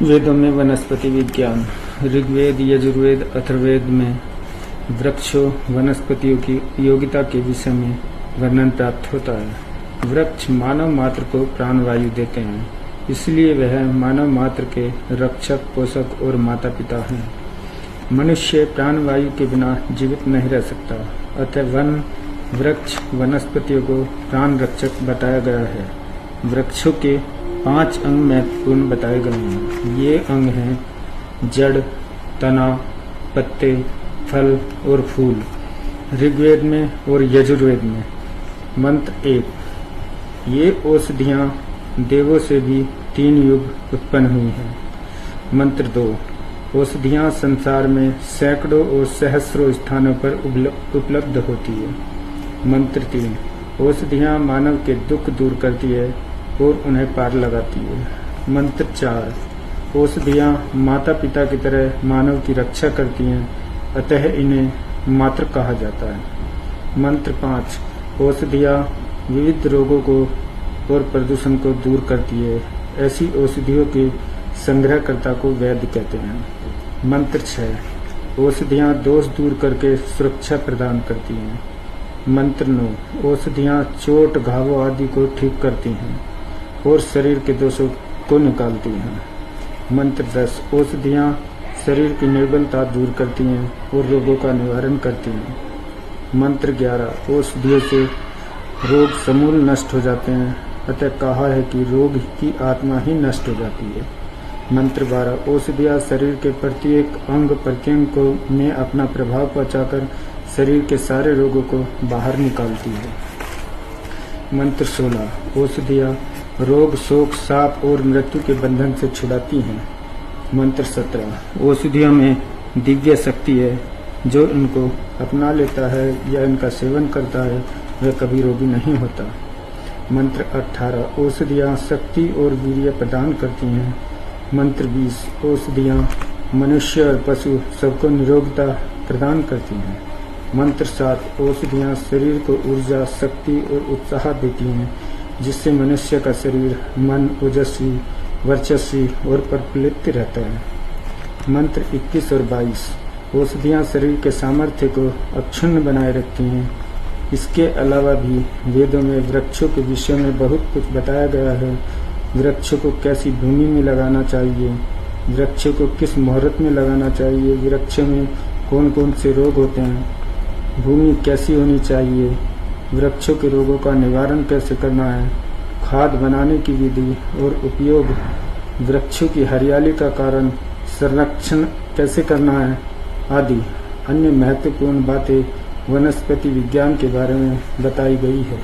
वेदों में वनस्पति विज्ञान। ऋग्वेद, यजुर्वेद, अथर्ववेद में वृक्षों वनस्पतियों की योगिता के विषय में वर्णन प्राप्त होता है। वृक्ष मानव मात्र को प्राणवायु देते हैं, इसलिए वह मानव मात्र के रक्षक, पोषक और माता पिता हैं। मनुष्य प्राणवायु के बिना जीवित नहीं रह सकता, अतः वन, वृक्ष, वनस्पतियों को प्राण रक्षक बताया गया है। वृक्षों के 5 अंग महत्वपूर्ण बताए गए हैं। ये अंग हैं जड़, तना, पत्ते, फल और फूल। ऋग्वेद में और यजुर्वेद में मंत्र 1। ये औषधियां देवों से भी 3 युग उत्पन्न हुई हैं। मंत्र 2। औषधियां संसार में सैकड़ों और सहस्रों स्थानों पर उपलब्ध होती है। मंत्र 3। औषधियां मानव के दुख दूर करती है और उन्हें पार लगाती है। मंत्र 4। औषधियां माता पिता की तरह मानव की रक्षा करती हैं, अतः इन्हें मातृ कहा जाता है। मंत्र 5। औषधियां विविध रोगों को और प्रदूषण को दूर करती है। ऐसी औषधियों के संग्रहकर्ता को वैद्य कहते हैं। मंत्र 6। औषधियां दोष दूर करके सुरक्षा प्रदान करती हैं। मंत्र 9। औषधियां चोट, घावों आदि को ठीक करती हैं और शरीर के दोषों को निकालती हैं। मंत्र 10। औषधियां शरीर की निर्बलता दूर करती हैं और रोगों का निवारण करती हैं। मंत्र 11। औषधियों से रोग समूल नष्ट हो जाते हैं, अतः कहा है कि रोग की आत्मा ही नष्ट हो जाती है। मंत्र 12। औषधियां शरीर के प्रत्येक अंग प्रत्यंग को में अपना प्रभाव पहुंचाकर शरीर के सारे रोगों को बाहर निकालती है। मंत्र 16। औषधियां रोग, शोक, साप और मृत्यु के बंधन से छुड़ाती हैं। मंत्र 17। औषधियों में दिव्य शक्ति है, जो इनको अपना लेता है या इनका सेवन करता है वह कभी रोगी नहीं होता। मंत्र 18। औषधियां शक्ति और वीर्य प्रदान करती हैं। मंत्र 20। औषधियां मनुष्य और पशु सबको निरोगता प्रदान करती हैं। मंत्र 7। औषधियां शरीर को ऊर्जा, शक्ति और उत्साह देती हैं, जिससे मनुष्य का शरीर, मन ओजस्वी, वर्चस्वी और प्रफुल्लित रहता है। मंत्र 21 और 22। औषधियां शरीर के सामर्थ्य को अक्षुण्ण बनाए रखती हैं। इसके अलावा भी वेदों में वृक्षों के विषय में बहुत कुछ बताया गया है। वृक्षों को कैसी भूमि में लगाना चाहिए, वृक्षों को किस मुहूर्त में लगाना चाहिए, वृक्षों में कौन कौन से रोग होते हैं, भूमि कैसी होनी चाहिए, वृक्षों के रोगों का निवारण कैसे करना है, खाद बनाने की विधि और उपयोग, वृक्षों की हरियाली का कारण, संरक्षण कैसे करना है आदि अन्य महत्वपूर्ण बातें वनस्पति विज्ञान के बारे में बताई गई है।